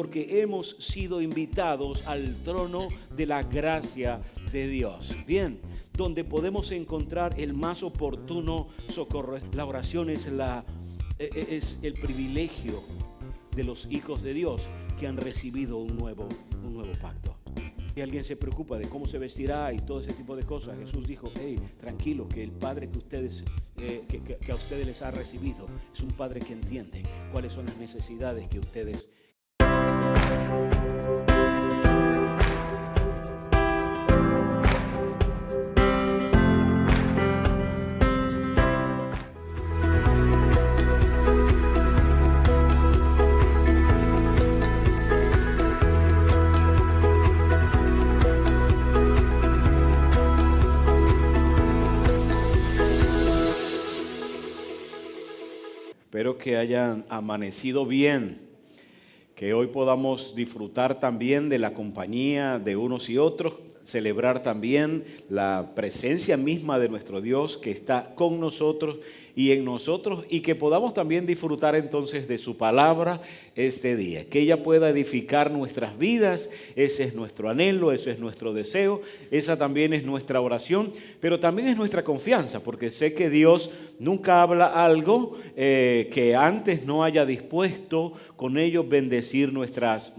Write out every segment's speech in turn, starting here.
porque hemos sido invitados al trono de la gracia de Dios. Bien, donde podemos encontrar el más oportuno socorro. La oración es el privilegio de los hijos de Dios que han recibido un nuevo pacto. Y alguien se preocupa de cómo se vestirá y todo ese tipo de cosas. Jesús dijo: hey, tranquilo, que el Padre que ustedes que a ustedes les ha recibido es un Padre que entiende cuáles son las necesidades que ustedes. Espero que hayan amanecido bien, que hoy podamos disfrutar también de la compañía de unos y otros, celebrar también la presencia misma de nuestro Dios que está con nosotros y en nosotros, y que podamos también disfrutar entonces de su palabra este día, que ella pueda edificar nuestras vidas. Ese es nuestro anhelo, ese es nuestro deseo, esa también es nuestra oración, pero también es nuestra confianza, porque sé que Dios nunca habla algo que antes no haya dispuesto con ello bendecir nuestras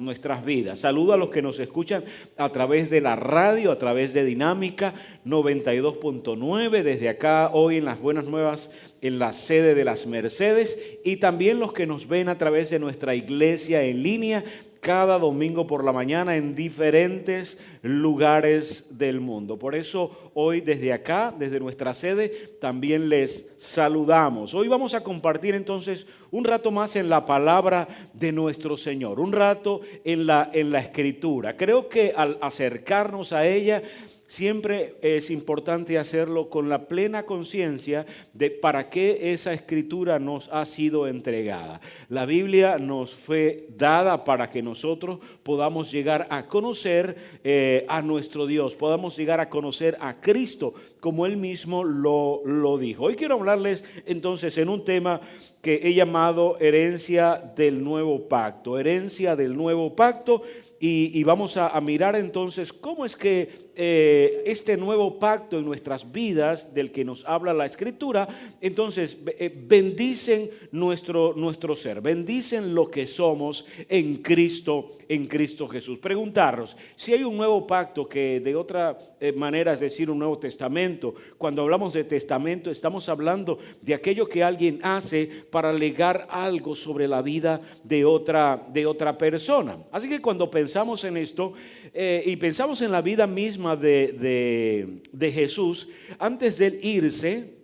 vidas. Saludo a los que nos escuchan a través de la radio, a través de Dinámica 92.9, desde acá hoy en las Buenas Nuevas, en la sede de las Mercedes, y también los que nos ven a través de nuestra iglesia en línea cada domingo por la mañana en diferentes lugares del mundo. Por eso hoy desde acá, desde nuestra sede, también les saludamos. Hoy vamos a compartir entonces un rato más en la palabra de nuestro Señor, un rato en la Escritura. Creo que al acercarnos a ella, siempre es importante hacerlo con la plena conciencia de para qué esa escritura nos ha sido entregada. La Biblia nos fue dada para que nosotros podamos llegar a conocer a nuestro Dios, podamos llegar a conocer a Cristo como Él mismo lo dijo. Hoy quiero hablarles entonces en un tema que he llamado herencia del nuevo pacto, herencia del nuevo pacto. Y vamos a mirar entonces cómo es que este nuevo pacto en nuestras vidas, del que nos habla la Escritura, entonces bendicen nuestro ser, bendicen lo que somos en Cristo Jesús. Preguntarnos si hay un nuevo pacto, que de otra manera es decir un Nuevo Testamento. Cuando hablamos de testamento estamos hablando de aquello que alguien hace para legar algo sobre la vida de otra persona. Así que cuando pensamos en esto y pensamos en la vida misma de Jesús, antes de él irse,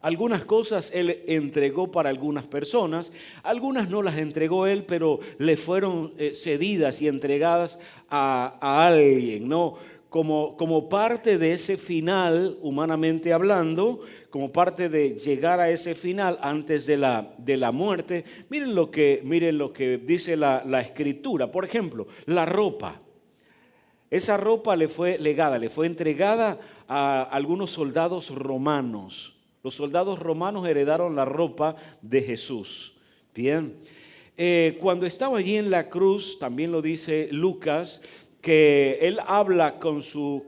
algunas cosas Él entregó para algunas personas, algunas no las entregó Él, pero le fueron cedidas y entregadas a alguien, ¿no? Como parte de ese final, humanamente hablando, como parte de llegar a ese final antes de la muerte. Miren lo que dice la Escritura. Por ejemplo, la ropa. Esa ropa le fue legada, le fue entregada a algunos soldados romanos. Los soldados romanos heredaron la ropa de Jesús. Bien, cuando estaba allí en la cruz, también lo dice Lucas, que él habla con su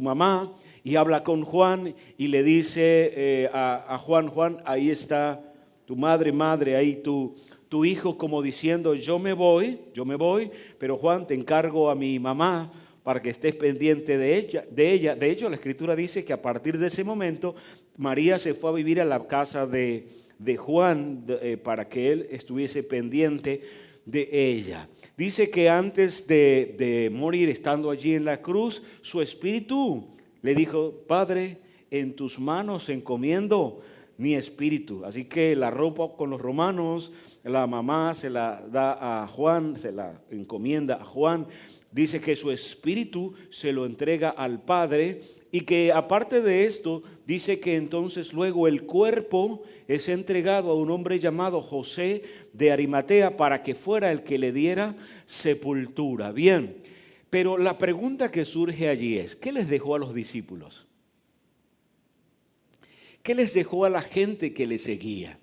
mamá y habla con Juan y le dice a Juan, ahí está tu madre, ahí tu hijo, como diciendo, yo me voy, pero Juan, te encargo a mi mamá para que estés pendiente de ella. De hecho, la Escritura dice que a partir de ese momento, María se fue a vivir a la casa de Juan para que él estuviese pendiente de ella. Dice que antes de morir, estando allí en la cruz, su espíritu le dijo, Padre, en tus manos encomiendo mi espíritu. Así que la ropa con los romanos, la mamá se la da a Juan, se la encomienda a Juan. Dice que su espíritu se lo entrega al Padre, y que aparte de esto, dice que entonces luego el cuerpo es entregado a un hombre llamado José de Arimatea para que fuera el que le diera sepultura. Bien, pero la pregunta que surge allí es, ¿qué les dejó a los discípulos? ¿Qué les dejó a la gente que le seguía?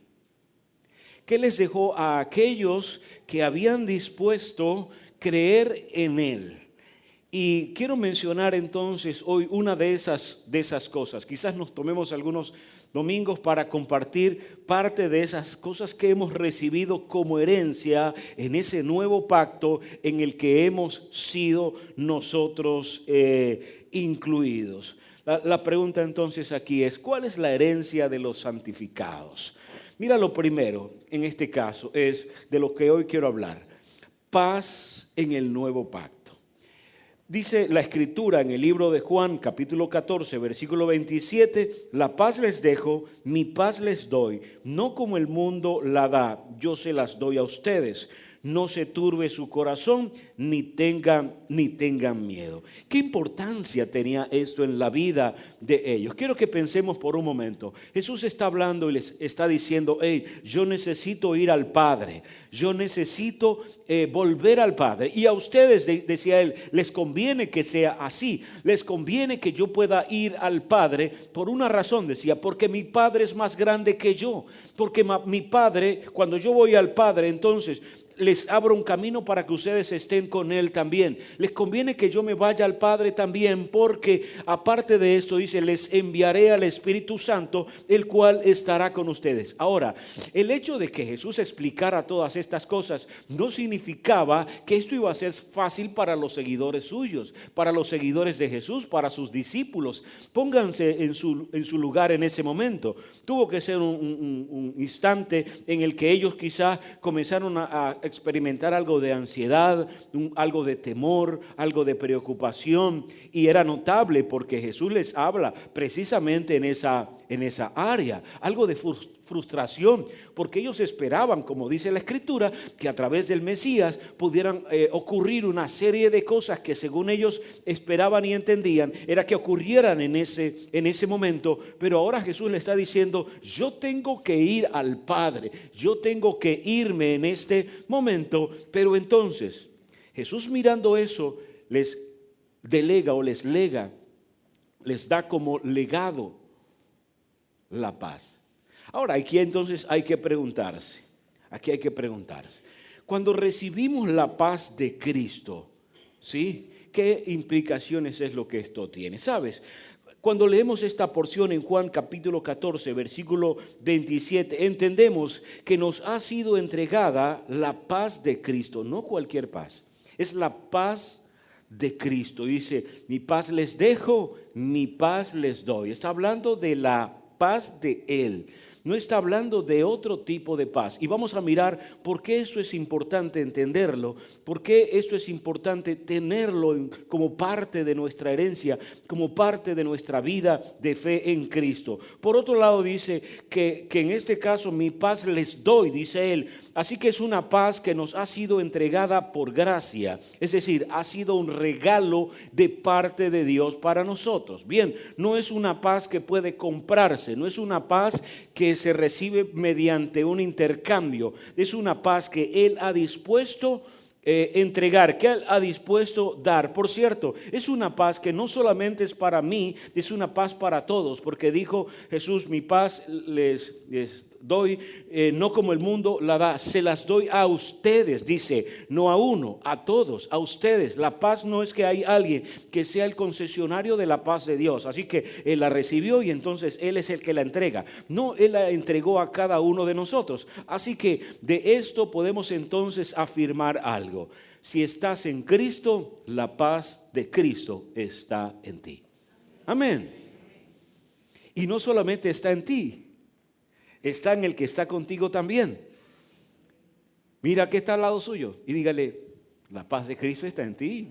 ¿Qué les dejó a aquellos que habían dispuesto creer en Él? Y quiero mencionar entonces hoy una de esas cosas. Quizás nos tomemos algunos domingos para compartir parte de esas cosas que hemos recibido como herencia en ese nuevo pacto en el que hemos sido nosotros incluidos. La pregunta entonces aquí es, ¿cuál es la herencia de los santificados? Mira, lo primero en este caso es de lo que hoy quiero hablar: paz en el nuevo pacto. Dice la Escritura en el libro de Juan, capítulo 14, versículo 27, la paz les dejo, mi paz les doy, no como el mundo la da, yo se las doy a ustedes. No se turbe su corazón, ni tengan miedo. ¿Qué importancia tenía esto en la vida de ellos? Quiero que pensemos por un momento. Jesús está hablando y les está diciendo, hey, yo necesito ir al Padre. Yo necesito volver al Padre. Y a ustedes, decía él, les conviene que sea así. Les conviene que yo pueda ir al Padre por una razón, decía, porque mi Padre es más grande que yo. Porque mi Padre, cuando yo voy al Padre, entonces les abro un camino para que ustedes estén con Él también. Les conviene que yo me vaya al Padre también, porque aparte de esto, dice, les enviaré al Espíritu Santo, el cual estará con ustedes. Ahora, el hecho de que Jesús explicara todas estas cosas no significaba que esto iba a ser fácil para los seguidores suyos, para los seguidores de Jesús, para sus discípulos. Pónganse en su lugar en ese momento. Tuvo que ser un instante en el que ellos quizás comenzaron a experimentar algo de ansiedad, algo de temor, algo de preocupación, y era notable porque Jesús les habla precisamente en esa área, algo de frustración, porque ellos esperaban, como dice la Escritura, que a través del Mesías pudieran ocurrir una serie de cosas que según ellos esperaban y entendían, era que ocurrieran en ese momento. Pero ahora Jesús le está diciendo, yo tengo que ir al Padre, yo tengo que irme en este momento. Pero entonces Jesús, mirando eso, les delega o les lega, les da como legado la paz. Ahora, aquí entonces hay que preguntarse, cuando recibimos la paz de Cristo, ¿sí? ¿Qué implicaciones es lo que esto tiene? ¿Sabes? Cuando leemos esta porción en Juan capítulo 14, versículo 27, entendemos que nos ha sido entregada la paz de Cristo, no cualquier paz, es la paz de Cristo. Dice, mi paz les dejo, mi paz les doy. Está hablando de la paz de Él. No está hablando de otro tipo de paz. Y vamos a mirar por qué esto es importante entenderlo, por qué esto es importante tenerlo como parte de nuestra herencia, como parte de nuestra vida de fe en Cristo. Por otro lado dice que en este caso mi paz les doy, dice él. Así que es una paz que nos ha sido entregada por gracia, es decir, ha sido un regalo de parte de Dios para nosotros. Bien, no es una paz que puede comprarse, no es una paz que se recibe mediante un intercambio, es una paz que Él ha dispuesto entregar, que Él ha dispuesto dar. Por cierto, es una paz que no solamente es para mí, es una paz para todos, porque dijo Jesús, mi paz les doy, no como el mundo la da, se las doy a ustedes, dice, no a uno, a todos, a ustedes. La paz no es que hay alguien que sea el concesionario de la paz de Dios, así que Él la recibió y entonces Él es el que la entrega. No, Él la entregó a cada uno de nosotros. Así que de esto podemos entonces afirmar algo. Si estás en Cristo, la paz de Cristo está en ti. Amén. Y no solamente está en ti, está en el que está contigo también. Mira que está al lado suyo y dígale, la paz de Cristo está en ti.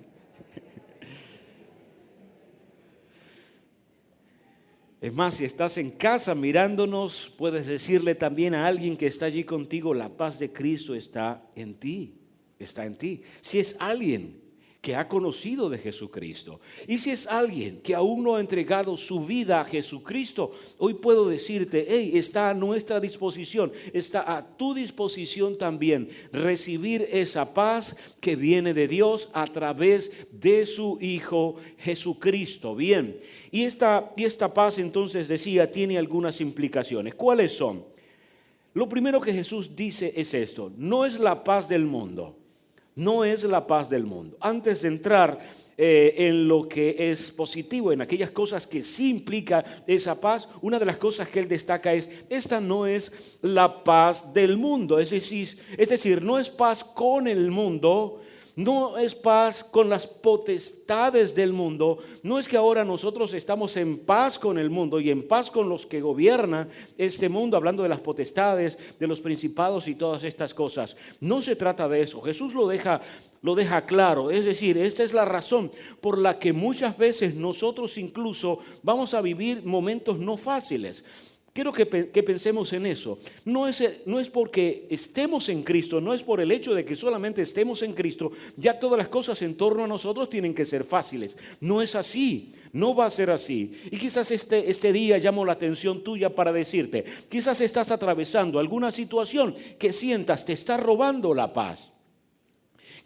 Es más, si estás en casa mirándonos, puedes decirle también a alguien que está allí contigo, la paz de Cristo está en ti, está en ti. Si es alguien que ha conocido de Jesucristo, y si es alguien que aún no ha entregado su vida a Jesucristo, hoy puedo decirte, hey, está a nuestra disposición, está a tu disposición también recibir esa paz que viene de Dios a través de su Hijo Jesucristo. Bien, y esta paz entonces decía tiene algunas implicaciones. ¿Cuáles son? Lo primero que Jesús dice es esto: no es la paz del mundo, no es la paz del mundo. Antes de entrar en lo que es positivo, en aquellas cosas que sí implica esa paz, una de las cosas que él destaca es: esta no es la paz del mundo, es decir, no es paz con el mundo, no es paz con las potestades del mundo. No es que ahora nosotros estamos en paz con el mundo y en paz con los que gobiernan este mundo, hablando de las potestades, de los principados y todas estas cosas. No se trata de eso. Jesús lo deja claro. Es decir, esta es la razón por la que muchas veces nosotros incluso vamos a vivir momentos no fáciles. Quiero que pensemos en eso. No es porque estemos en Cristo, no es por el hecho de que solamente estemos en Cristo, ya todas las cosas en torno a nosotros tienen que ser fáciles. No es así, no va a ser así. Y quizás este día llamo la atención tuya para decirte: quizás estás atravesando alguna situación que sientas te está robando la paz.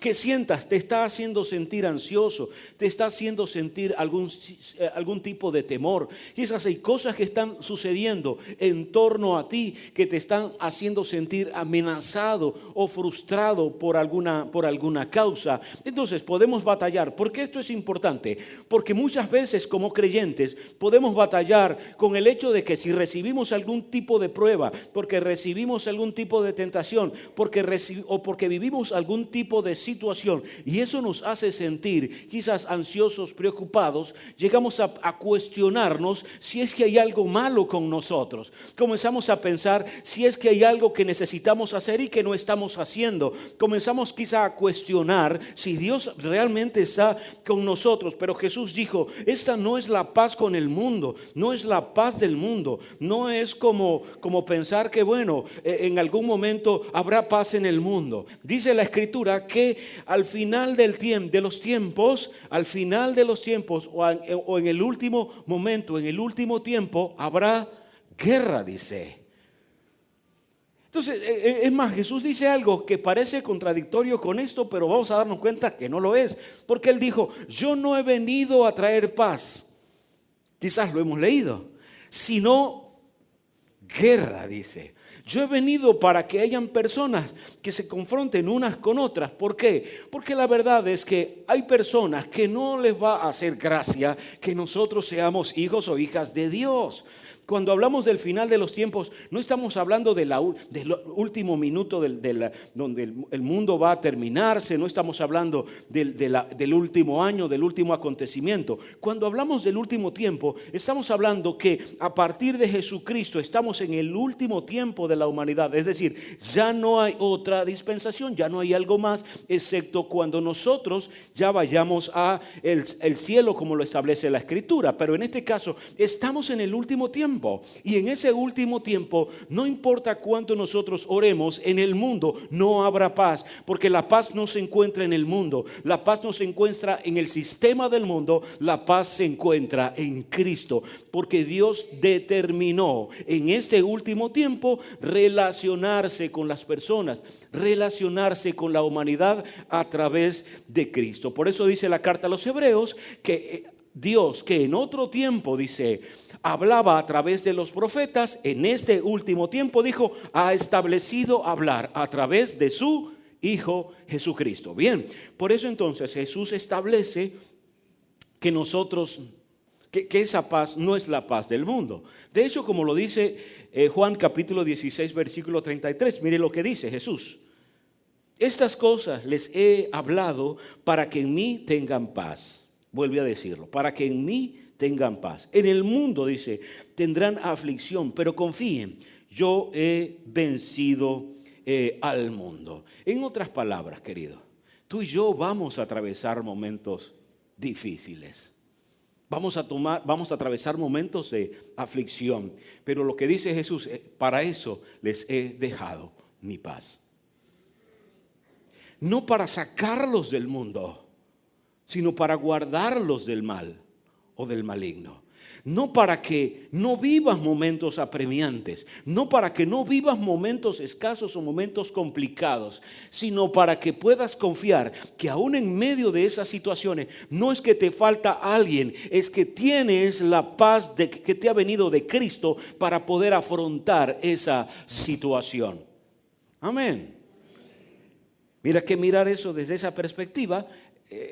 Que sientas, te está haciendo sentir ansioso, te está haciendo sentir algún tipo de temor. Quizás hay cosas que están sucediendo en torno a ti que te están haciendo sentir amenazado o frustrado por alguna causa. Entonces podemos batallar. ¿Por qué esto es importante? Porque muchas veces como creyentes podemos batallar con el hecho de que si recibimos algún tipo de prueba, porque recibimos algún tipo de tentación, porque vivimos algún tipo de situación y eso nos hace sentir quizás ansiosos, preocupados, llegamos a cuestionarnos si es que hay algo malo con nosotros. Comenzamos a pensar si es que hay algo que necesitamos hacer y que no estamos haciendo. Comenzamos quizás a cuestionar si Dios realmente está con nosotros. Pero Jesús dijo: esta no es la paz con el mundo, no es la paz del mundo, no es como pensar que bueno, en algún momento habrá paz en el mundo. Dice la Escritura que al final de los tiempos o en el último momento, en el último tiempo, habrá guerra, dice. Entonces, es más, Jesús dice algo que parece contradictorio con esto, pero vamos a darnos cuenta que no lo es. Porque Él dijo: yo no he venido a traer paz. Quizás lo hemos leído. Sino guerra, dice. Yo he venido para que hayan personas que se confronten unas con otras. ¿Por qué? Porque la verdad es que hay personas que no les va a hacer gracia que nosotros seamos hijos o hijas de Dios. Cuando hablamos del final de los tiempos, no estamos hablando del último minuto donde el mundo va a terminarse, no estamos hablando del último año, del último acontecimiento. Cuando hablamos del último tiempo, estamos hablando que a partir de Jesucristo estamos en el último tiempo de la humanidad. Es decir, ya no hay otra dispensación, ya no hay algo más, excepto cuando nosotros ya vayamos a el cielo, como lo establece la Escritura. Pero en este caso, estamos en el último tiempo. Y en ese último tiempo, no importa cuánto nosotros oremos, en el mundo no habrá paz, porque la paz no se encuentra en el mundo, la paz no se encuentra en el sistema del mundo, la paz se encuentra en Cristo, porque Dios determinó en este último tiempo relacionarse con las personas, relacionarse con la humanidad a través de Cristo. Por eso dice la carta a los Hebreos que Dios, que en otro tiempo, dice, hablaba a través de los profetas, en este último tiempo, dijo, ha establecido hablar a través de su Hijo Jesucristo. Bien, por eso entonces Jesús establece que que esa paz no es la paz del mundo. De hecho, como lo dice Juan capítulo 16, versículo 33, mire lo que dice Jesús. Estas cosas les he hablado para que en mí tengan paz. Vuelve a decirlo, para que en mí tengan paz. En el mundo, dice, tendrán aflicción, pero confíen, yo he vencido al mundo. En otras palabras, querido, tú y yo vamos a atravesar momentos difíciles. Vamos a atravesar momentos de aflicción. Pero lo que dice Jesús, para eso les he dejado mi paz. No para sacarlos del mundo, sino para guardarlos del mal o del maligno. No para que no vivas momentos apremiantes, no para que no vivas momentos escasos o momentos complicados, sino para que puedas confiar que aún en medio de esas situaciones no es que te falta alguien, es que tienes la paz que te ha venido de Cristo para poder afrontar esa situación. Amén. Mira que mirar eso desde esa perspectiva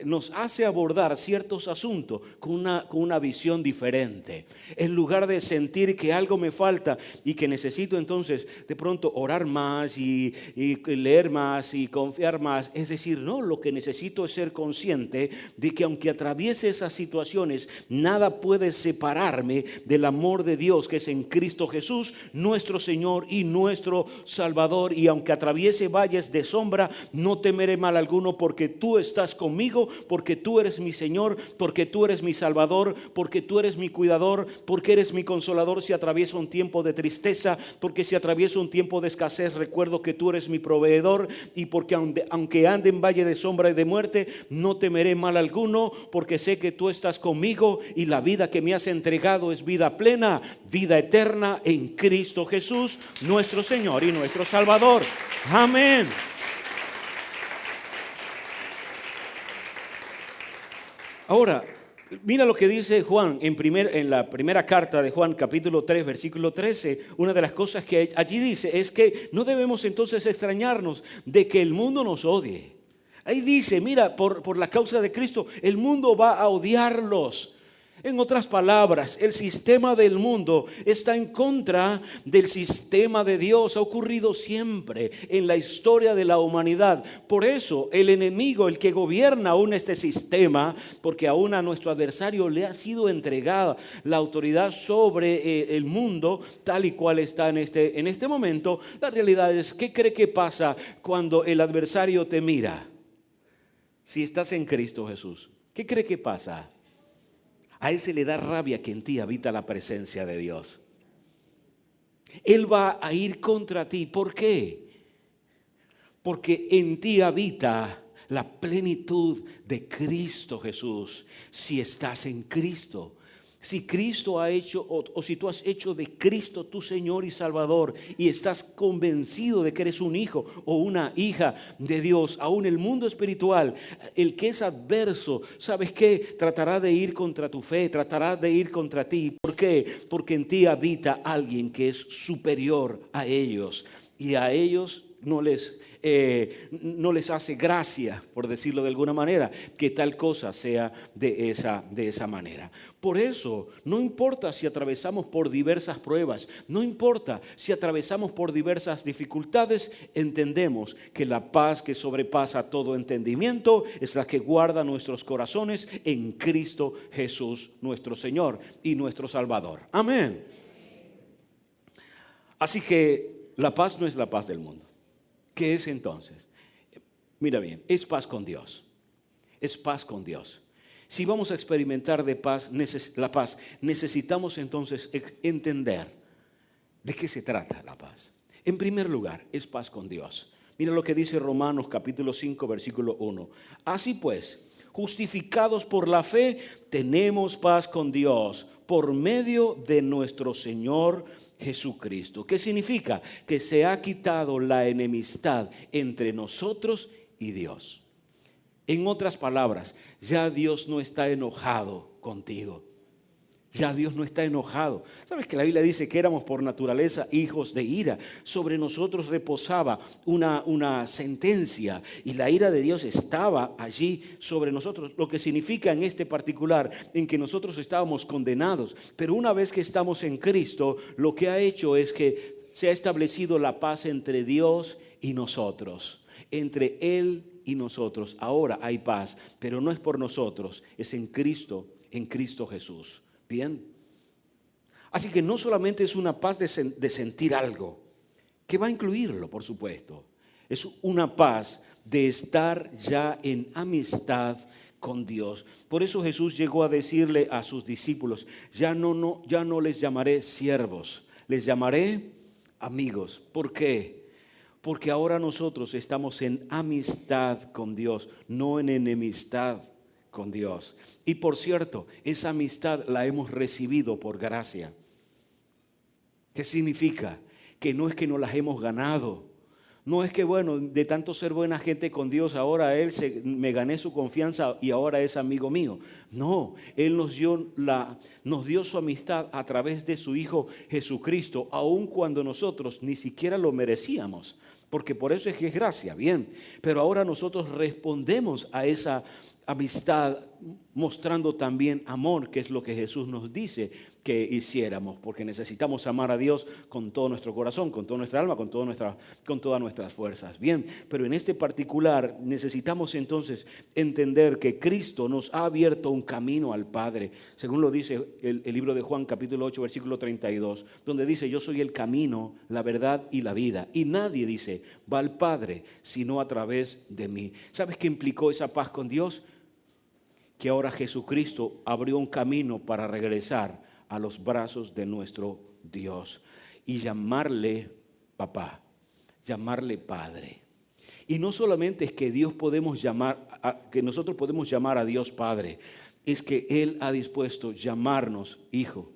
nos hace abordar ciertos asuntos con una visión diferente. En lugar de sentir que algo me falta y que necesito entonces de pronto orar más y leer más y confiar más. Es decir, no, lo que necesito es ser consciente de que aunque atraviese esas situaciones, nada puede separarme del amor de Dios que es en Cristo Jesús, nuestro Señor y nuestro Salvador. Y aunque atraviese valles de sombra, no temeré mal alguno, porque tú estás conmigo, porque tú eres mi Señor, porque tú eres mi Salvador, porque tú eres mi cuidador, porque eres mi consolador si atravieso un tiempo de tristeza, porque si atravieso un tiempo de escasez, recuerdo que tú eres mi proveedor, y porque aunque ande en valle de sombra y de muerte, no temeré mal alguno, porque sé que tú estás conmigo y la vida que me has entregado es vida plena, vida eterna en Cristo Jesús, nuestro Señor y nuestro Salvador. Amén. Ahora, mira lo que dice Juan en la primera carta de Juan, capítulo 3, versículo 13. Una de las cosas que allí dice es que no debemos entonces extrañarnos de que el mundo nos odie. Ahí dice, mira, por la causa de Cristo, el mundo va a odiarlos. En otras palabras, el sistema del mundo está en contra del sistema de Dios. Ha ocurrido siempre en la historia de la humanidad. Por eso el enemigo, el que gobierna aún este sistema, porque aún a nuestro adversario le ha sido entregada la autoridad sobre el mundo tal y cual está en este momento. La realidad es, ¿qué cree que pasa cuando el adversario te mira? Si estás en Cristo Jesús, ¿qué cree que pasa? A él se le da rabia que en ti habita la presencia de Dios. Él va a ir contra ti. ¿Por qué? Porque en ti habita la plenitud de Cristo Jesús. Si estás en Cristo, si Cristo ha hecho, o si tú has hecho de Cristo tu Señor y Salvador, y estás convencido de que eres un hijo o una hija de Dios, aún el mundo espiritual, el que es adverso, ¿sabes qué? Tratará de ir contra tu fe, tratará de ir contra ti. ¿Por qué? Porque en ti habita alguien que es superior a ellos, y a ellos no les hace gracia, por decirlo de alguna manera, que tal cosa sea de esa manera. Por eso, no importa si atravesamos por diversas pruebas, no importa si atravesamos por diversas dificultades, entendemos que la paz que sobrepasa todo entendimiento es la que guarda nuestros corazones en Cristo Jesús, nuestro Señor y nuestro Salvador. Amén. Así que la paz no es la paz del mundo. ¿Qué es entonces? Mira bien, es paz con Dios. Es paz con Dios. Si vamos a experimentar la paz, necesitamos entonces entender de qué se trata la paz. En primer lugar, es paz con Dios. Mira lo que dice Romanos capítulo 5, versículo 1. Así pues, justificados por la fe, tenemos paz con Dios por medio de nuestro Señor Jesucristo. ¿Qué significa? Que se ha quitado la enemistad entre nosotros y Dios. En otras palabras, ya Dios no está enojado contigo. Ya Dios no está enojado. ¿Sabes que la Biblia dice que éramos por naturaleza hijos de ira? Sobre nosotros reposaba una sentencia y la ira de Dios estaba allí sobre nosotros. Lo que significa en este particular en que nosotros estábamos condenados. Pero una vez que estamos en Cristo, lo que ha hecho es que se ha establecido la paz entre Dios y nosotros. Entre Él y nosotros. Ahora hay paz, pero no es por nosotros, es en Cristo Jesús. Bien. Así que no solamente es una paz de sentir algo, que va a incluirlo, por supuesto. Es una paz de estar ya en amistad con Dios. Por eso Jesús llegó a decirle a sus discípulos, ya no les llamaré siervos, les llamaré amigos. ¿Por qué? Porque ahora nosotros estamos en amistad con Dios, no en enemistad con Dios. Y por cierto, esa amistad la hemos recibido por gracia. ¿Qué significa? Que no es que nos las hemos ganado. No es que, bueno, de tanto ser buena gente con Dios, ahora me gané su confianza y ahora es amigo mío. No, Él nos dio su amistad a través de su Hijo Jesucristo, aun cuando nosotros ni siquiera lo merecíamos. Porque por eso es que es gracia, bien. Pero ahora nosotros respondemos a esa amistad mostrando también amor, que es lo que Jesús nos dice que hiciéramos, porque necesitamos amar a Dios con todo nuestro corazón, con toda nuestra alma, con todas nuestras fuerzas. Bien, pero en este particular necesitamos entonces entender que Cristo nos ha abierto un camino al Padre, según lo dice el libro de Juan capítulo 8 versículo 32, donde dice: yo soy el camino, la verdad y la vida, y nadie, dice, va al Padre sino a través de mí. ¿Sabes qué implicó esa paz con Dios? Que ahora Jesucristo abrió un camino para regresar a los brazos de nuestro Dios y llamarle papá, llamarle Padre. Y no solamente es que que nosotros podemos llamar a Dios Padre, es que Él ha dispuesto llamarnos hijo.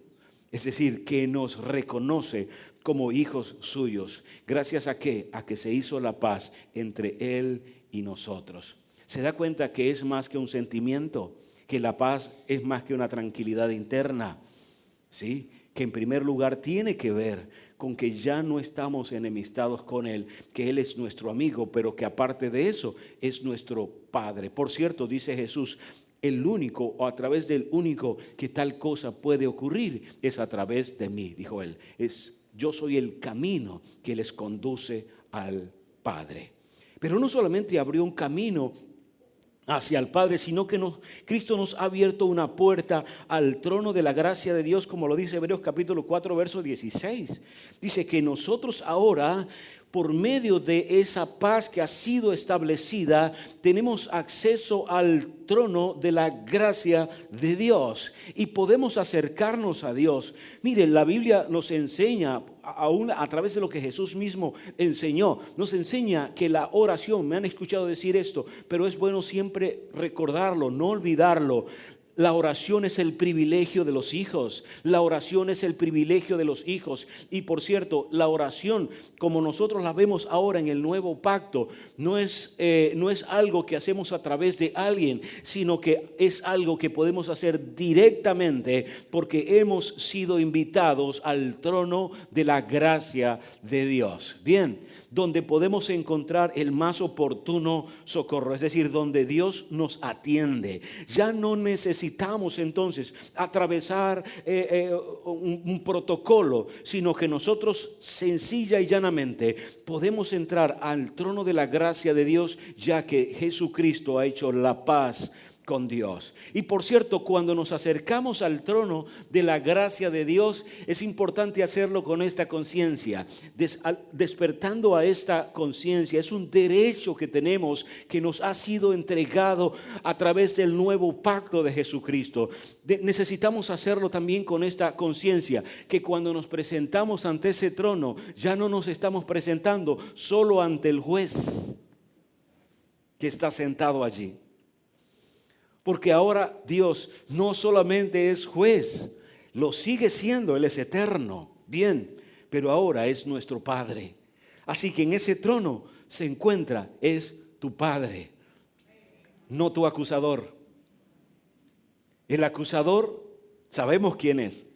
Es decir, que nos reconoce como hijos suyos. ¿Gracias a qué? A que se hizo la paz entre Él y nosotros. ¿Se da cuenta que es más que un sentimiento? Que la paz es más que una tranquilidad interna. ¿Sí? Que en primer lugar tiene que ver con que ya no estamos enemistados con Él, que Él es nuestro amigo, pero que aparte de eso es nuestro Padre. Por cierto, dice Jesús, el único o a través del único que tal cosa puede ocurrir es a través de mí, dijo Él. Yo soy el camino que les conduce al Padre. Pero no solamente abrió un camino hacia el Padre, sino que Cristo nos ha abierto una puerta al trono de la gracia de Dios, como lo dice Hebreos capítulo 4, verso 16. Dice que nosotros ahora, por medio de esa paz que ha sido establecida, tenemos acceso al trono de la gracia de Dios y podemos acercarnos a Dios. Miren, la Biblia nos enseña, aún a través de lo que Jesús mismo enseñó, nos enseña que la oración, me han escuchado decir esto, pero es bueno siempre recordarlo, no olvidarlo. La oración es el privilegio de los hijos. La oración es el privilegio de los hijos. Y por cierto, la oración, como nosotros la vemos ahora en el nuevo pacto, no es algo que hacemos a través de alguien, sino que es algo que podemos hacer directamente porque hemos sido invitados al trono de la gracia de Dios. Bien, donde podemos encontrar el más oportuno socorro, es decir, donde Dios nos atiende. Ya no necesitamos entonces atravesar un protocolo, sino que nosotros sencilla y llanamente podemos entrar al trono de la gracia de Dios, ya que Jesucristo ha hecho la paz con Dios. Y por cierto, cuando nos acercamos al trono de la gracia de Dios, es importante hacerlo con esta conciencia, despertando a esta conciencia. Es un derecho que tenemos, que nos ha sido entregado a través del nuevo pacto de Jesucristo. Necesitamos hacerlo también con esta conciencia, que cuando nos presentamos ante ese trono, ya no nos estamos presentando solo ante el juez que está sentado allí. Porque ahora Dios no solamente es juez, lo sigue siendo, Él es eterno, bien, pero ahora es nuestro Padre. Así que en ese trono se encuentra, es tu Padre, no tu acusador. El acusador, sabemos quién es.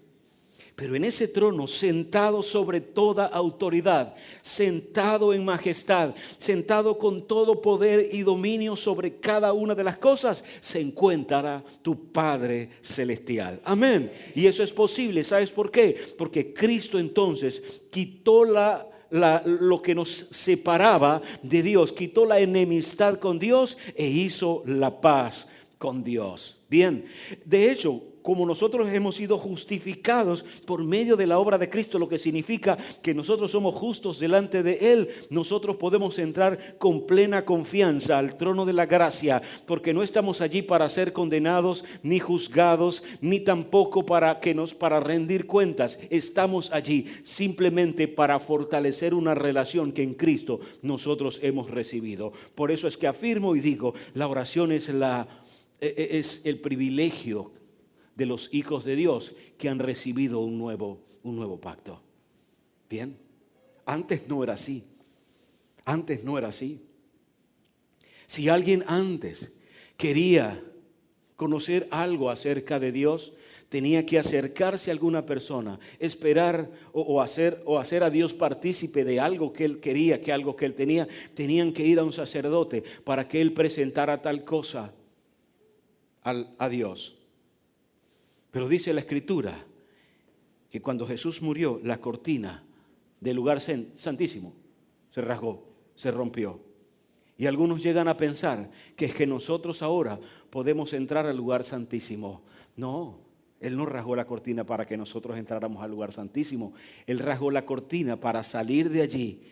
Pero en ese trono, sentado sobre toda autoridad, sentado en majestad, sentado con todo poder y dominio sobre cada una de las cosas, se encuentra tu Padre Celestial. Amén. Y eso es posible. ¿Sabes por qué? Porque Cristo entonces quitó lo que nos separaba de Dios, quitó la enemistad con Dios e hizo la paz con Dios. Bien, de hecho, como nosotros hemos sido justificados por medio de la obra de Cristo, lo que significa que nosotros somos justos delante de Él, nosotros podemos entrar con plena confianza al trono de la gracia, porque no estamos allí para ser condenados, ni juzgados, ni tampoco para rendir cuentas. Estamos allí simplemente para fortalecer una relación que en Cristo nosotros hemos recibido. Por eso es que afirmo y digo, la oración es la es el privilegio de los hijos de Dios que han recibido un nuevo pacto. Bien, antes no era así. Antes no era así. Si alguien antes quería conocer algo acerca de Dios, tenía que acercarse a alguna persona, esperar o hacer a Dios partícipe de algo que él quería, que algo que él tenía. Tenían que ir a un sacerdote para que él presentara tal cosa a Dios. Pero dice la Escritura que cuando Jesús murió, la cortina del lugar santísimo se rasgó, se rompió. Y algunos llegan a pensar que es que nosotros ahora podemos entrar al lugar santísimo. No, Él no rasgó la cortina para que nosotros entráramos al lugar santísimo. Él rasgó la cortina para salir de allí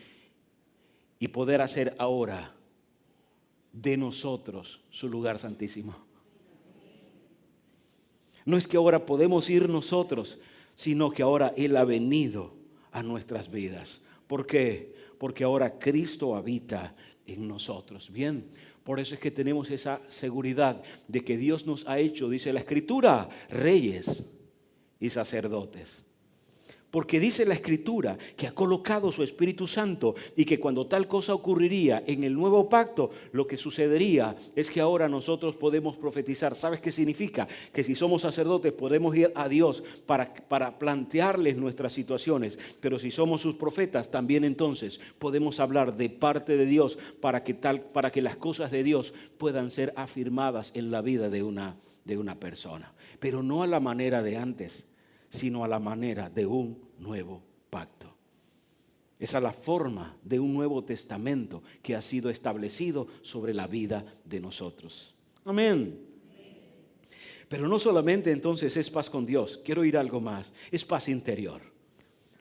y poder hacer ahora de nosotros su lugar santísimo. No es que ahora podemos ir nosotros, sino que ahora Él ha venido a nuestras vidas. ¿Por qué? Porque ahora Cristo habita en nosotros. Bien, por eso es que tenemos esa seguridad de que Dios nos ha hecho, dice la Escritura, reyes y sacerdotes. Porque dice la Escritura que ha colocado su Espíritu Santo y que cuando tal cosa ocurriría en el nuevo pacto, lo que sucedería es que ahora nosotros podemos profetizar. ¿Sabes qué significa? Que si somos sacerdotes podemos ir a Dios para plantearles nuestras situaciones. Pero si somos sus profetas, también entonces podemos hablar de parte de Dios para que las cosas de Dios puedan ser afirmadas en la vida de una persona. Pero no a la manera de antes, sino a la manera de un nuevo pacto. Esa es la forma de un nuevo testamento que ha sido establecido sobre la vida de nosotros. Amén. Pero no solamente entonces es paz con Dios, quiero ir a algo más, es paz interior.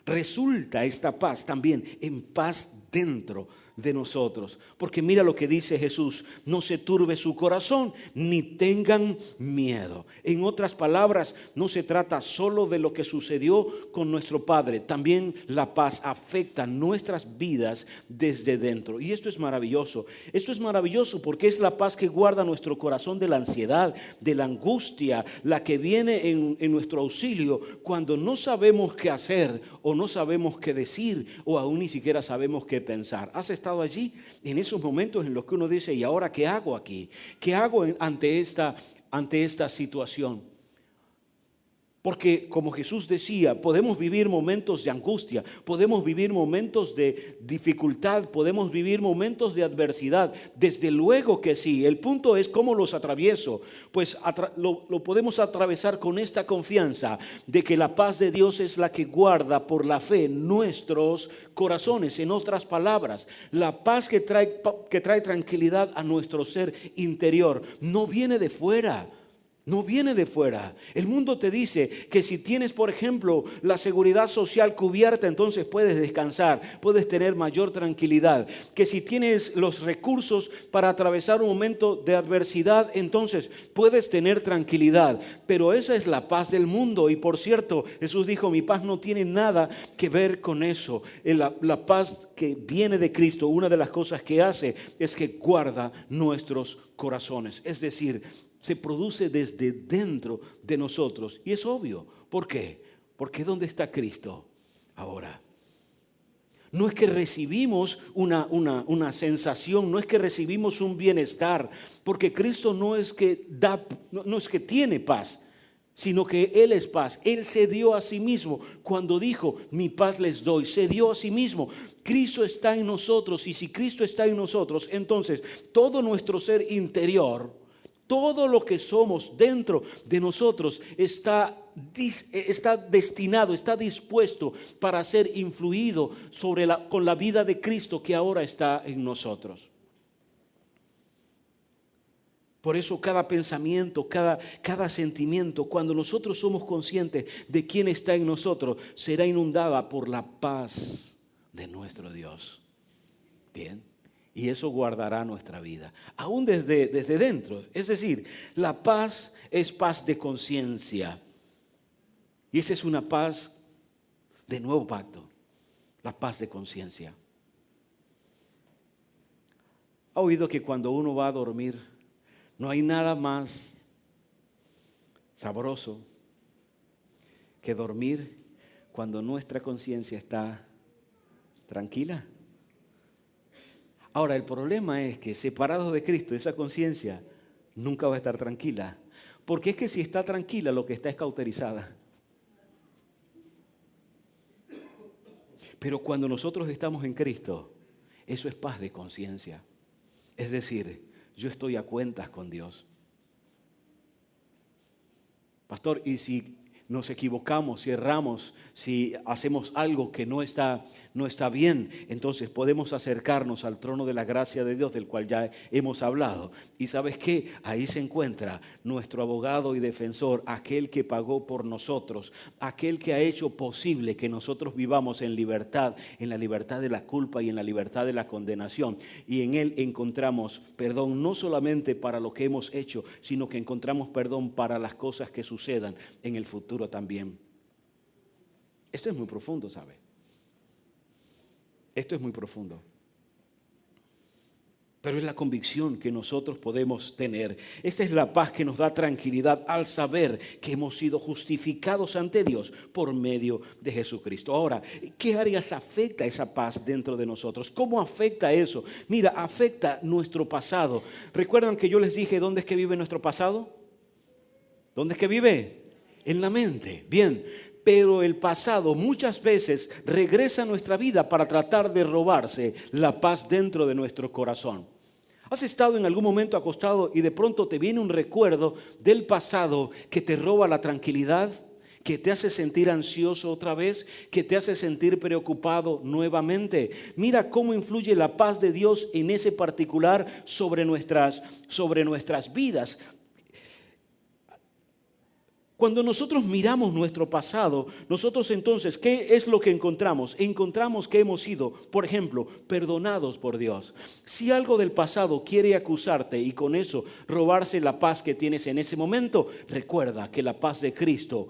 Resulta esta paz también en paz dentro de nosotros. Porque mira lo que dice Jesús: no se turbe su corazón ni tengan miedo. En otras palabras, no se trata solo de lo que sucedió con nuestro Padre. También la paz afecta nuestras vidas desde dentro. Y esto es maravilloso. Esto es maravilloso porque es la paz que guarda nuestro corazón de la ansiedad, de la angustia, la que viene en nuestro auxilio cuando no sabemos qué hacer o no sabemos qué decir o aún ni siquiera sabemos qué pensar. ¿Has estado allí en esos momentos en los que uno dice: ¿y ahora qué hago aquí? ¿Qué hago ante esta situación? Porque como Jesús decía, podemos vivir momentos de angustia, podemos vivir momentos de dificultad, podemos vivir momentos de adversidad. Desde luego que sí. El punto es cómo los atravieso. Pues lo podemos atravesar con esta confianza de que la paz de Dios es la que guarda por la fe nuestros corazones. En otras palabras, la paz que trae tranquilidad a nuestro ser interior no viene de fuera. No viene de fuera. El mundo te dice que si tienes, por ejemplo, la seguridad social cubierta, entonces puedes descansar, puedes tener mayor tranquilidad. Que si tienes los recursos para atravesar un momento de adversidad, entonces puedes tener tranquilidad. Pero esa es la paz del mundo. Y por cierto, Jesús dijo: mi paz no tiene nada que ver con eso. La paz que viene de Cristo, una de las cosas que hace es que guarda nuestros corazones. Es decir, se produce desde dentro de nosotros. Y es obvio. ¿Por qué? Porque ¿dónde está Cristo ahora? No es que recibimos una sensación, no es que recibimos un bienestar, porque Cristo no es que tiene paz, sino que Él es paz. Él se dio a sí mismo cuando dijo: mi paz les doy. Se dio a sí mismo. Cristo está en nosotros, y si Cristo está en nosotros, entonces todo nuestro ser interior, todo lo que somos dentro de nosotros está destinado, está dispuesto para ser influido con la vida de Cristo que ahora está en nosotros. Por eso cada pensamiento, cada sentimiento, cuando nosotros somos conscientes de quién está en nosotros, será inundada por la paz de nuestro Dios. Bien. Y eso guardará nuestra vida, aún desde dentro. Es decir, la paz es paz de conciencia. Y esa es una paz de nuevo pacto, la paz de conciencia. ¿Ha oído que cuando uno va a dormir no hay nada más sabroso que dormir cuando nuestra conciencia está tranquila. Ahora, el problema es que separados de Cristo, esa conciencia nunca va a estar tranquila. Porque es que si está tranquila, lo que está es cauterizada. Pero cuando nosotros estamos en Cristo, eso es paz de conciencia. Es decir, yo estoy a cuentas con Dios. Pastor, ¿y si nos equivocamos, si erramos, si hacemos algo que no está bien? Entonces podemos acercarnos al trono de la gracia de Dios, del cual ya hemos hablado. Y ¿sabes qué? Ahí se encuentra nuestro abogado y defensor, aquel que pagó por nosotros, aquel que ha hecho posible que nosotros vivamos en libertad, en la libertad de la culpa y en la libertad de la condenación. Y en él encontramos perdón no solamente para lo que hemos hecho, sino que encontramos perdón para las cosas que sucedan en el futuro también. Esto es muy profundo, ¿sabe? Esto es muy profundo. Pero es la convicción que nosotros podemos tener. Esta es la paz que nos da tranquilidad al saber que hemos sido justificados ante Dios por medio de Jesucristo. Ahora, ¿qué áreas afecta esa paz dentro de nosotros? ¿Cómo afecta eso? Mira, afecta nuestro pasado. ¿Recuerdan que yo les dije dónde es que vive nuestro pasado? ¿Dónde es que vive? En la mente. Bien, pero el pasado muchas veces regresa a nuestra vida para tratar de robarse la paz dentro de nuestro corazón. ¿Has estado en algún momento acostado y de pronto te viene un recuerdo del pasado que te roba la tranquilidad, que te hace sentir ansioso otra vez, que te hace sentir preocupado nuevamente? Mira cómo influye la paz de Dios en ese particular sobre nuestras vidas. Cuando nosotros miramos nuestro pasado, nosotros entonces, ¿qué es lo que encontramos? Encontramos que hemos sido, por ejemplo, perdonados por Dios. Si algo del pasado quiere acusarte y con eso robarse la paz que tienes en ese momento, recuerda que la paz de Cristo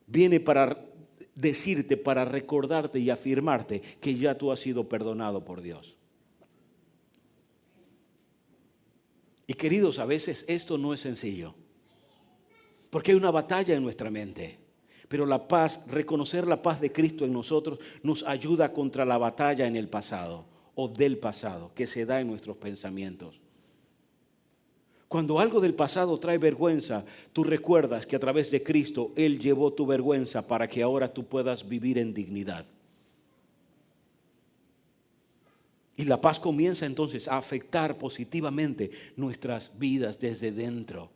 viene para decirte, para recordarte y afirmarte que ya tú has sido perdonado por Dios. Y queridos, a veces esto no es sencillo. Porque hay una batalla en nuestra mente. Pero la paz, reconocer la paz de Cristo en nosotros nos ayuda contra la batalla en el pasado o del pasado que se da en nuestros pensamientos. Cuando algo del pasado trae vergüenza, tú recuerdas que a través de Cristo Él llevó tu vergüenza para que ahora tú puedas vivir en dignidad. Y la paz comienza entonces a afectar positivamente nuestras vidas desde dentro.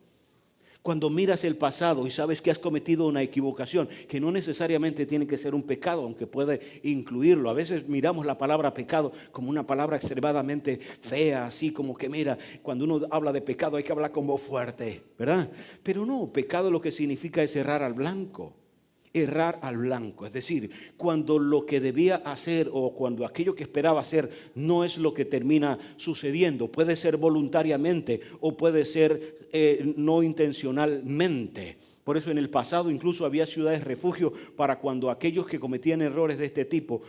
Cuando miras el pasado y sabes que has cometido una equivocación, que no necesariamente tiene que ser un pecado, aunque puede incluirlo. A veces miramos la palabra pecado como una palabra extremadamente fea, así como que mira, cuando uno habla de pecado hay que hablar como fuerte, ¿verdad? Pero no, pecado lo que significa es errar al blanco. Errar al blanco, es decir, cuando lo que debía hacer o cuando aquello que esperaba hacer no es lo que termina sucediendo. Puede ser voluntariamente o puede ser no intencionalmente. Por eso en el pasado incluso había ciudades refugio para cuando aquellos que cometían errores de este tipo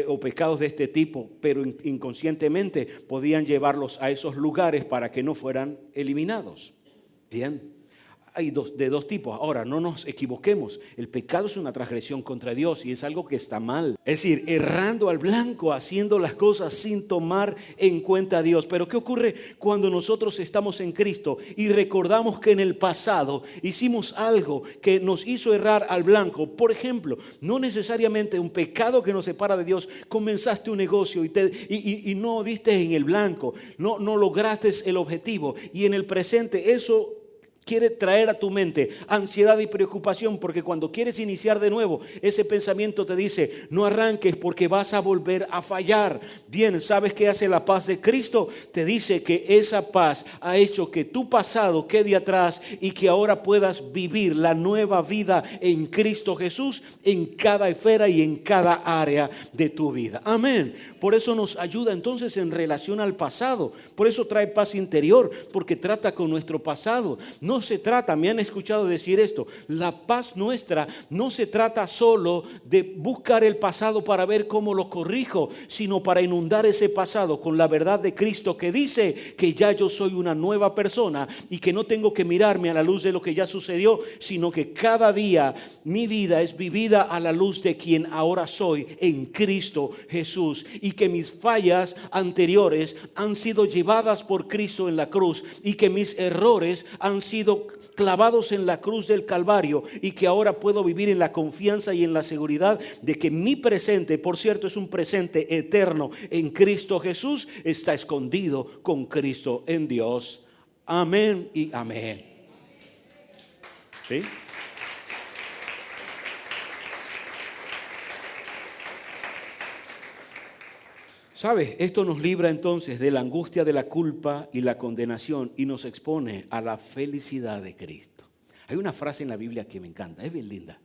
o pecados de este tipo, pero inconscientemente podían llevarlos a esos lugares para que no fueran eliminados. Bien. Hay de dos tipos. Ahora, no nos equivoquemos. El pecado es una transgresión contra Dios y es algo que está mal. Es decir, errando al blanco, haciendo las cosas sin tomar en cuenta a Dios. Pero ¿qué ocurre cuando nosotros estamos en Cristo y recordamos que en el pasado hicimos algo que nos hizo errar al blanco? Por ejemplo, no necesariamente un pecado que nos separa de Dios. Comenzaste un negocio y no diste en el blanco. No lograste el objetivo. Y en el presente eso quiere traer a tu mente ansiedad y preocupación, porque cuando quieres iniciar de nuevo, ese pensamiento te dice, no arranques porque vas a volver a fallar. Bien, ¿sabes qué hace la paz de Cristo? Te dice que esa paz ha hecho que tu pasado quede atrás y que ahora puedas vivir la nueva vida en Cristo Jesús en cada esfera y en cada área de tu vida. Amén. Por eso nos ayuda entonces en relación al pasado. Por eso trae paz interior, porque trata con nuestro pasado. No no se trata, me han escuchado decir esto, la paz nuestra no se trata solo de buscar el pasado para ver cómo lo corrijo, sino para inundar ese pasado con la verdad de Cristo que dice que ya yo soy una nueva persona y que no tengo que mirarme a la luz de lo que ya sucedió, sino que cada día mi vida es vivida a la luz de quien ahora soy en Cristo Jesús, y que mis fallas anteriores han sido llevadas por Cristo en la cruz, y que mis errores han sido clavados en la cruz del Calvario, y que ahora puedo vivir en la confianza y en la seguridad de que mi presente, por cierto, es un presente eterno en Cristo Jesús, está escondido con Cristo en Dios. Amén y amén. ¿Sí? ¿Sabes? Esto nos libra entonces de la angustia de la culpa y la condenación y nos expone a la felicidad de Cristo. Hay una frase en la Biblia que me encanta, es bien linda.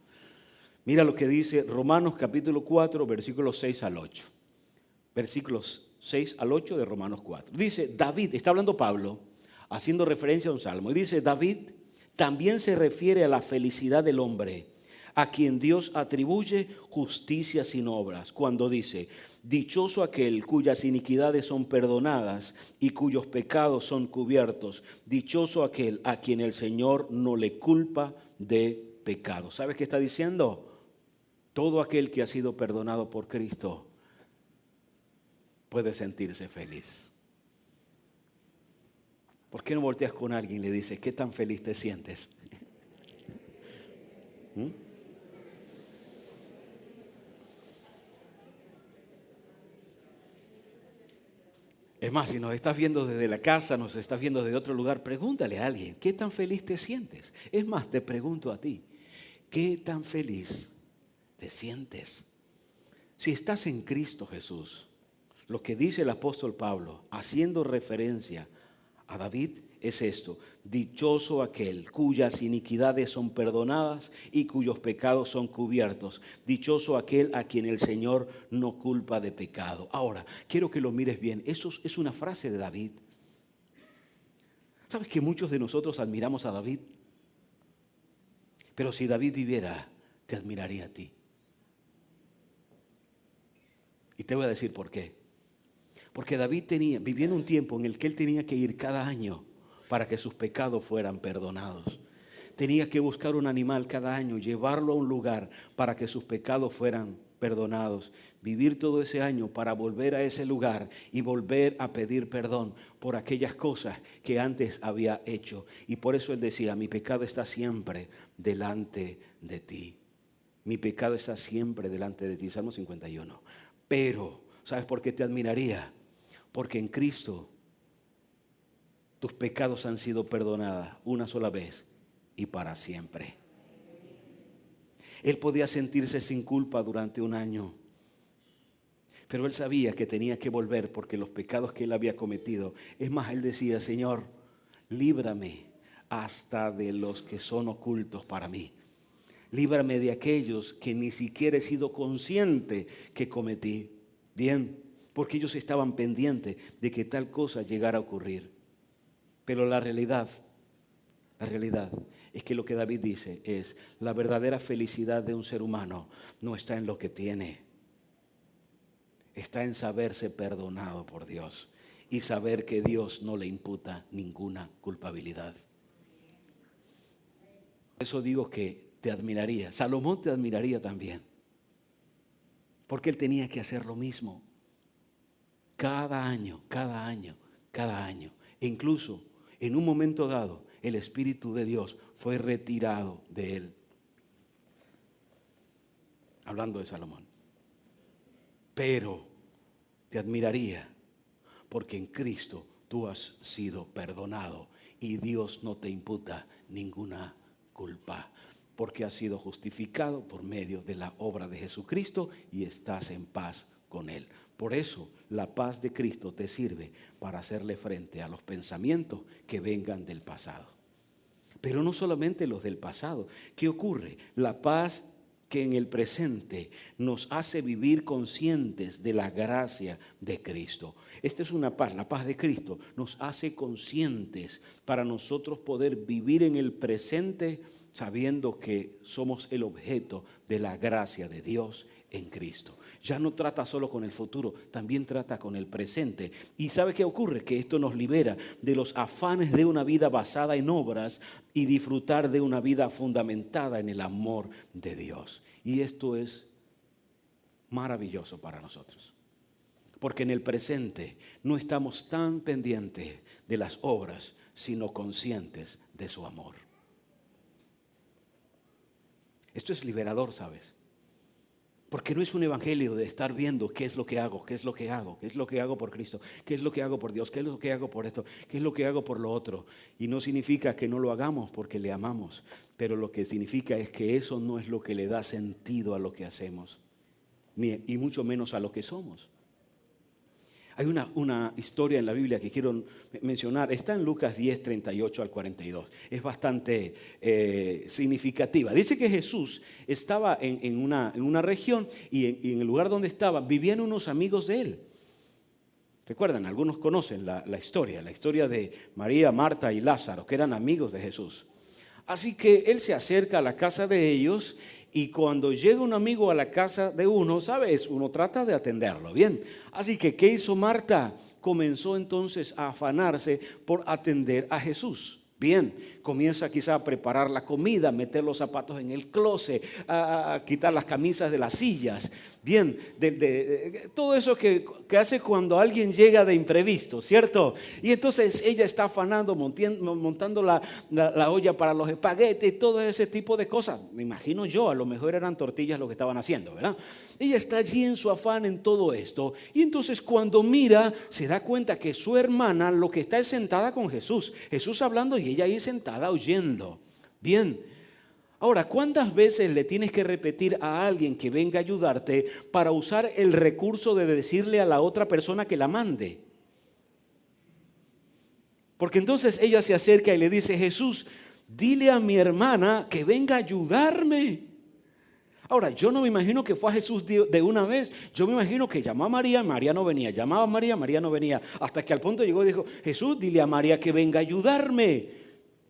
Mira lo que dice Romanos capítulo 4, versículos 6 al 8. Versículos 6 al 8 de Romanos 4. Dice David, está hablando Pablo, haciendo referencia a un salmo. Y dice, David también se refiere a la felicidad del hombre, a quien Dios atribuye justicia sin obras, cuando dice, dichoso aquel cuyas iniquidades son perdonadas y cuyos pecados son cubiertos. Dichoso aquel a quien el Señor no le culpa de pecado. ¿Sabes qué está diciendo? Todo aquel que ha sido perdonado por Cristo puede sentirse feliz. ¿Por qué no volteas con alguien y le dices, qué tan feliz te sientes? Es más, si nos estás viendo desde la casa, nos estás viendo desde otro lugar, pregúntale a alguien, ¿qué tan feliz te sientes? Es más, te pregunto a ti, ¿qué tan feliz te sientes? Si estás en Cristo Jesús, lo que dice el apóstol Pablo, haciendo referencia a David, es esto: dichoso aquel cuyas iniquidades son perdonadas y cuyos pecados son cubiertos. Dichoso aquel a quien el Señor no culpa de pecado. Ahora, quiero que lo mires bien. Eso es una frase de David. ¿Sabes que muchos de nosotros admiramos a David? Pero si David viviera, te admiraría a ti. Y te voy a decir por qué. Porque David vivía en un tiempo en el que él tenía que ir cada año para que sus pecados fueran perdonados. Tenía que buscar un animal cada año, llevarlo a un lugar para que sus pecados fueran perdonados. Vivir todo ese año para volver a ese lugar y volver a pedir perdón por aquellas cosas que antes había hecho. Y por eso él decía, mi pecado está siempre delante de ti. Mi pecado está siempre delante de ti. Salmo 51. Pero, ¿sabes por qué te admiraría? Porque en Cristo tus pecados han sido perdonados una sola vez y para siempre. Él podía sentirse sin culpa durante un año, pero él sabía que tenía que volver porque los pecados que él había cometido. Es más, él decía, Señor, líbrame hasta de los que son ocultos para mí. Líbrame de aquellos que ni siquiera he sido consciente que cometí. Bien, porque ellos estaban pendientes de que tal cosa llegara a ocurrir. Pero la realidad es que lo que David dice es, la verdadera felicidad de un ser humano no está en lo que tiene, está en saberse perdonado por Dios y saber que Dios no le imputa ninguna culpabilidad. Por eso digo que te admiraría, Salomón te admiraría también, porque él tenía que hacer lo mismo. Cada año. E incluso en un momento dado, el Espíritu de Dios fue retirado de él. Hablando de Salomón. Pero te admiraría porque en Cristo tú has sido perdonado y Dios no te imputa ninguna culpa. Porque has sido justificado por medio de la obra de Jesucristo y estás en paz con Él. Por eso la paz de Cristo te sirve para hacerle frente a los pensamientos que vengan del pasado. Pero no solamente los del pasado. ¿Qué ocurre? La paz que en el presente nos hace vivir conscientes de la gracia de Cristo. Esta es una paz, la paz de Cristo nos hace conscientes para nosotros poder vivir en el presente sabiendo que somos el objeto de la gracia de Dios en Cristo. Ya no trata solo con el futuro, también trata con el presente. ¿Y sabe qué ocurre? Que esto nos libera de los afanes de una vida basada en obras y disfrutar de una vida fundamentada en el amor de Dios. Y esto es maravilloso para nosotros. Porque en el presente no estamos tan pendientes de las obras, sino conscientes de su amor. Esto es liberador, ¿sabes? Porque no es un evangelio de estar viendo qué es lo que hago, qué es lo que hago, qué es lo que hago por Cristo, qué es lo que hago por Dios, qué es lo que hago por esto, qué es lo que hago por lo otro. Y no significa que no lo hagamos porque le amamos, pero lo que significa es que eso no es lo que le da sentido a lo que hacemos, y mucho menos a lo que somos. Hay una historia en la Biblia que quiero mencionar. Está en Lucas 10, 38 al 42. Es bastante significativa. Dice que Jesús estaba en una región y en el lugar donde estaba vivían unos amigos de él. Recuerdan, algunos conocen la historia de María, Marta y Lázaro, que eran amigos de Jesús. Así que él se acerca a la casa de ellos y cuando llega un amigo a la casa de uno, ¿sabes? Uno trata de atenderlo, bien. Así que, ¿qué hizo Marta? Comenzó entonces a afanarse por atender a Jesús. Bien, comienza quizá a preparar la comida, meter los zapatos en el closet, a quitar las camisas de las sillas. Bien, todo eso que hace cuando alguien llega de imprevisto, ¿cierto? Y entonces ella está afanando, montando la olla para los espaguetis, todo ese tipo de cosas. Me imagino yo, a lo mejor eran tortillas lo que estaban haciendo, ¿verdad? Ella está allí en su afán en todo esto. Y entonces cuando mira, se da cuenta que su hermana lo que está es sentada con Jesús. Jesús hablando y ella ahí sentada oyendo. Bien. Ahora, ¿cuántas veces le tienes que repetir a alguien que venga a ayudarte para usar el recurso de decirle a la otra persona que la mande? Porque entonces ella se acerca y le dice, Jesús, dile a mi hermana que venga a ayudarme. Ahora, yo no me imagino que fue a Jesús de una vez. Yo me imagino que llamó a María, María no venía. Llamaba a María, María no venía. Hasta que al punto llegó y dijo, Jesús, dile a María que venga a ayudarme.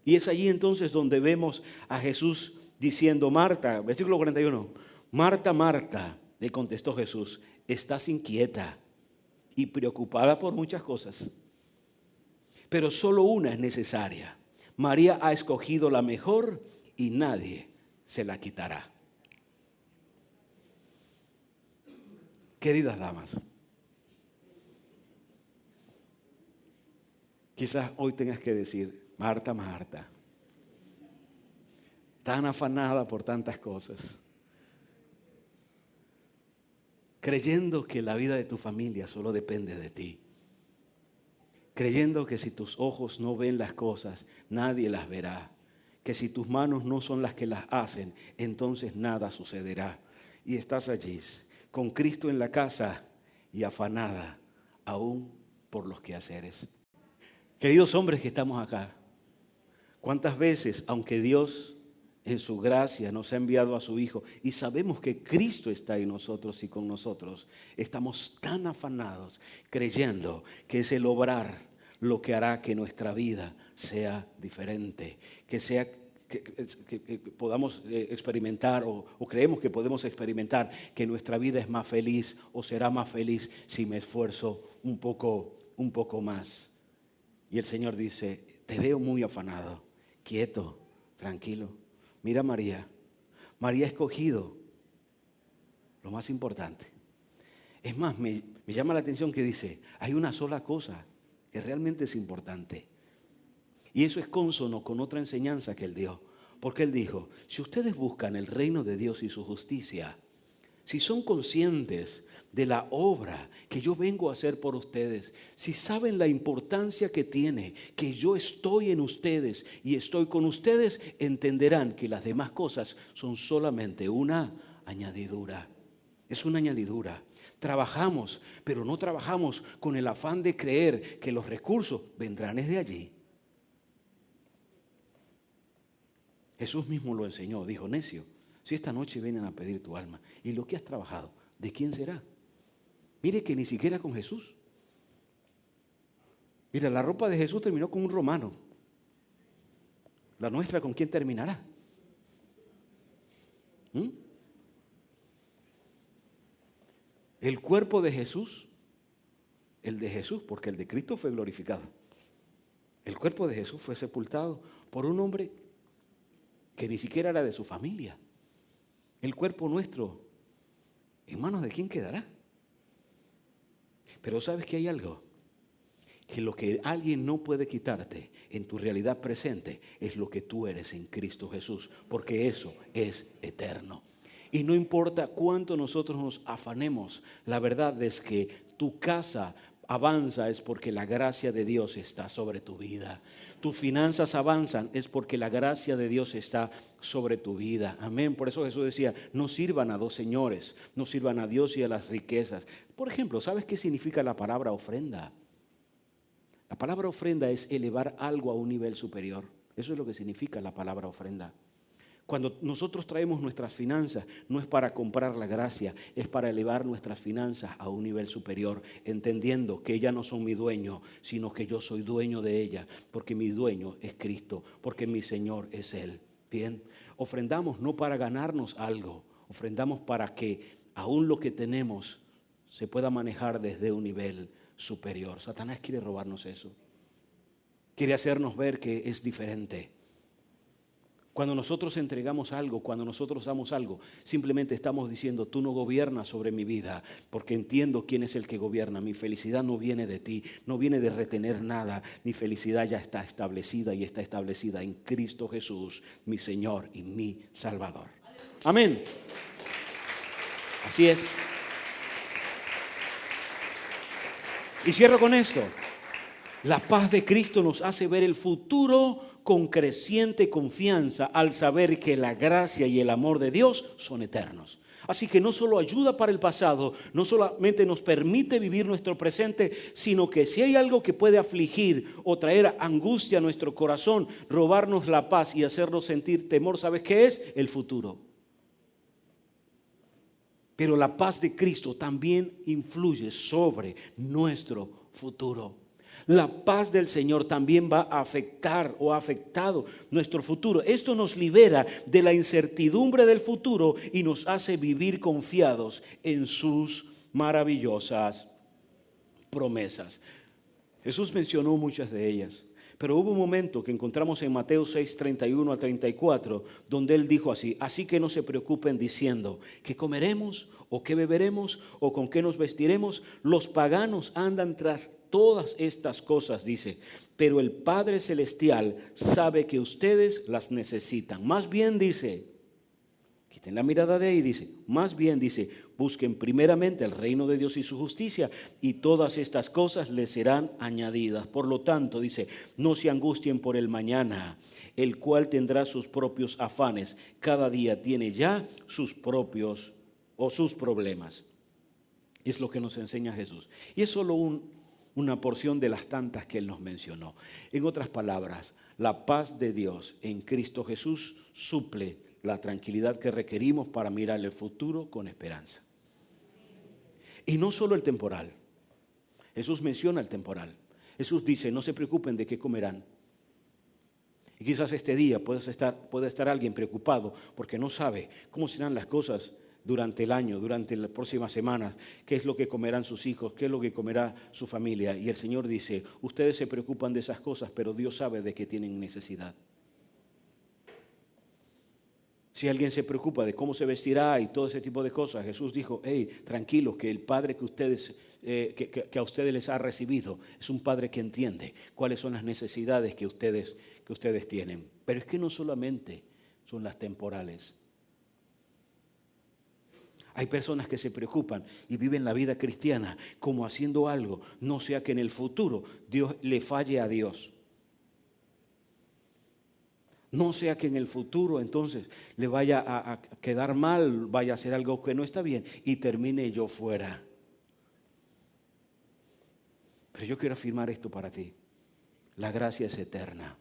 Y es allí entonces donde vemos a Jesús diciendo, Marta, versículo 41, Marta, Marta, le contestó Jesús, estás inquieta y preocupada por muchas cosas, pero solo una es necesaria. María ha escogido la mejor y nadie se la quitará. Queridas damas, quizás hoy tengas que decir, Marta, Marta, tan afanada por tantas cosas, creyendo que la vida de tu familia solo depende de ti, creyendo que si tus ojos no ven las cosas, nadie las verá, que si tus manos no son las que las hacen, entonces nada sucederá. Y estás allí, con Cristo en la casa y afanada aún por los quehaceres. Queridos hombres que estamos acá, ¿cuántas veces, aunque Dios en su gracia nos ha enviado a su Hijo y sabemos que Cristo está en nosotros y con nosotros, estamos tan afanados creyendo que es el obrar lo que hará que nuestra vida sea diferente, que podamos experimentar o creemos que podemos experimentar que nuestra vida es más feliz o será más feliz si me esfuerzo un poco más. Y el Señor dice, te veo muy afanado, quieto, tranquilo. Mira María ha escogido lo más importante. Es más, me llama la atención que dice, hay una sola cosa que realmente es importante. Y eso es cónsono con otra enseñanza que Él dio. Porque Él dijo, si ustedes buscan el reino de Dios y su justicia, si son conscientes de la obra que yo vengo a hacer por ustedes, si saben la importancia que tiene, que yo estoy en ustedes y estoy con ustedes, entenderán que las demás cosas son solamente una añadidura. Es una añadidura. Trabajamos, pero no trabajamos con el afán de creer que los recursos vendrán desde allí. Jesús mismo lo enseñó, dijo, necio, Si esta noche vienen a pedir tu alma y lo que has trabajado, ¿de quién será? Mire que ni siquiera con Jesús. Mira, la ropa de Jesús terminó con un romano. ¿La nuestra con quién terminará? El cuerpo de Jesús, el de Jesús, porque el de Cristo fue glorificado. El cuerpo de Jesús fue sepultado por un hombre que ni siquiera era de su familia. El cuerpo nuestro, ¿en manos de quién quedará? Pero ¿sabes que hay algo? Que lo que alguien no puede quitarte en tu realidad presente es lo que tú eres en Cristo Jesús, porque eso es eterno. Y no importa cuánto nosotros nos afanemos, la verdad es que tu casa avanza es porque la gracia de Dios está sobre tu vida. Tus finanzas avanzan es porque la gracia de Dios está sobre tu vida. Amén. Por eso Jesús decía, no sirvan a dos señores, no sirvan a Dios y a las riquezas. Por ejemplo, ¿sabes qué significa la palabra ofrenda? La palabra ofrenda es elevar algo a un nivel superior. Eso es lo que significa la palabra ofrenda. Cuando nosotros traemos nuestras finanzas, no es para comprar la gracia, es para elevar nuestras finanzas a un nivel superior, entendiendo que ellas no son mi dueño, sino que yo soy dueño de ellas, porque mi dueño es Cristo, porque mi Señor es Él. Bien, ofrendamos no para ganarnos algo, ofrendamos para que aún lo que tenemos se pueda manejar desde un nivel superior. Satanás quiere robarnos eso. Quiere hacernos ver que es diferente. Cuando nosotros entregamos algo, cuando nosotros damos algo, simplemente estamos diciendo, tú no gobiernas sobre mi vida, porque entiendo quién es el que gobierna. Mi felicidad no viene de ti, no viene de retener nada. Mi felicidad ya está establecida y está establecida en Cristo Jesús, mi Señor y mi Salvador. Amén. Así es. Y cierro con esto. La paz de Cristo nos hace ver el futuro con creciente confianza al saber que la gracia y el amor de Dios son eternos. Así que no solo ayuda para el pasado, no solamente nos permite vivir nuestro presente, sino que si hay algo que puede afligir o traer angustia a nuestro corazón, robarnos la paz y hacernos sentir temor, ¿sabes qué es? El futuro. Pero la paz de Cristo también influye sobre nuestro futuro. La paz del Señor también va a afectar o ha afectado nuestro futuro. Esto nos libera de la incertidumbre del futuro y nos hace vivir confiados en sus maravillosas promesas. Jesús mencionó muchas de ellas, pero hubo un momento que encontramos en Mateo 6, 31 a 34, donde Él dijo así, así que no se preocupen diciendo, ¿qué comeremos? ¿O qué beberemos? ¿O con qué nos vestiremos? Los paganos andan tras todas estas cosas, dice, pero el Padre Celestial sabe que ustedes las necesitan. Más bien dice, quiten la mirada de ahí, dice, más bien dice, busquen primeramente el reino de Dios y su justicia y todas estas cosas les serán añadidas. Por lo tanto, dice, no se angustien por el mañana, el cual tendrá sus propios afanes. Cada día tiene ya sus propios o sus problemas. Es lo que nos enseña Jesús. Y es solo una porción de las tantas que Él nos mencionó. En otras palabras, la paz de Dios en Cristo Jesús suple la tranquilidad que requerimos para mirar el futuro con esperanza. Y no solo el temporal. Jesús menciona el temporal. Jesús dice, no se preocupen de qué comerán. Y quizás este día puede estar alguien preocupado porque no sabe cómo serán las cosas durante el año, durante las próximas semanas, qué es lo que comerán sus hijos, qué es lo que comerá su familia. Y el Señor dice, ustedes se preocupan de esas cosas, pero Dios sabe de qué tienen necesidad. Si alguien se preocupa de cómo se vestirá y todo ese tipo de cosas, Jesús dijo, hey, tranquilos, que el Padre que a ustedes les ha recibido es un Padre que entiende cuáles son las necesidades que ustedes tienen. Pero es que no solamente son las temporales. Hay personas que se preocupan y viven la vida cristiana como haciendo algo, no sea que en el futuro Dios le falle a Dios. No sea que en el futuro entonces le vaya a quedar mal, vaya a hacer algo que no está bien y termine yo fuera. Pero yo quiero afirmar esto para ti. La gracia es eterna.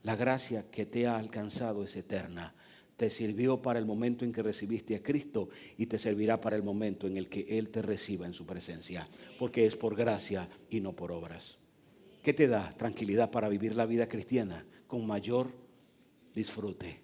La gracia que te ha alcanzado es eterna. Te sirvió para el momento en que recibiste a Cristo y te servirá para el momento en el que Él te reciba en su presencia, porque es por gracia y no por obras. ¿Qué te da tranquilidad para vivir la vida cristiana? Con mayor disfrute.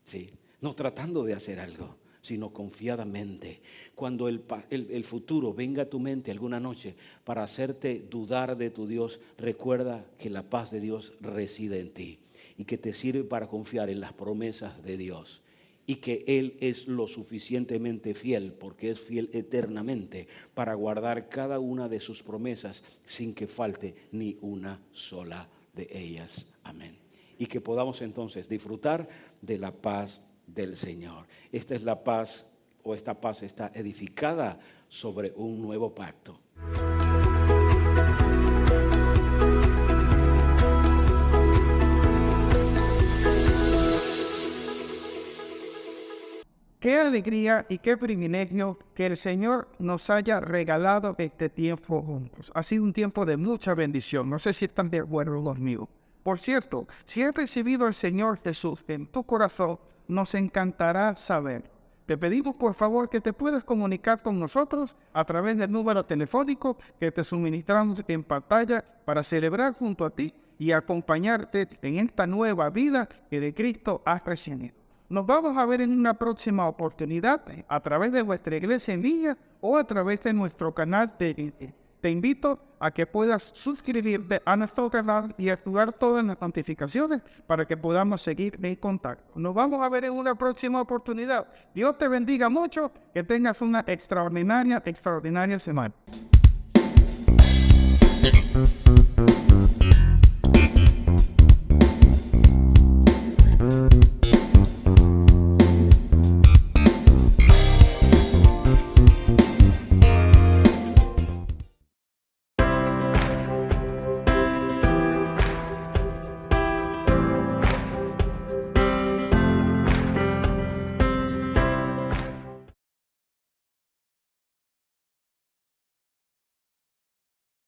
Sí, no tratando de hacer algo, sino confiadamente. Cuando el futuro venga a tu mente alguna noche para hacerte dudar de tu Dios, recuerda que la paz de Dios reside en ti y que te sirve para confiar en las promesas de Dios y que Él es lo suficientemente fiel, porque es fiel eternamente, para guardar cada una de sus promesas sin que falte ni una sola de ellas. Amén. Y que podamos entonces disfrutar de la paz del Señor. Esta es la paz, o esta paz está edificada sobre un nuevo pacto. Qué alegría y qué privilegio que el Señor nos haya regalado este tiempo juntos. Ha sido un tiempo de mucha bendición. No sé si están de acuerdo conmigo. Por cierto, si has recibido al Señor Jesús en tu corazón, nos encantará saber. Te pedimos por favor que te puedas comunicar con nosotros a través del número telefónico que te suministramos en pantalla para celebrar junto a ti y acompañarte en esta nueva vida que de Cristo has recibido. Nos vamos a ver en una próxima oportunidad a través de vuestra iglesia en línea o a través de nuestro canal de YouTube. Te invito a que puedas suscribirte a nuestro canal y activar todas las notificaciones para que podamos seguir en contacto. Nos vamos a ver en una próxima oportunidad. Dios te bendiga mucho, que tengas una extraordinaria semana.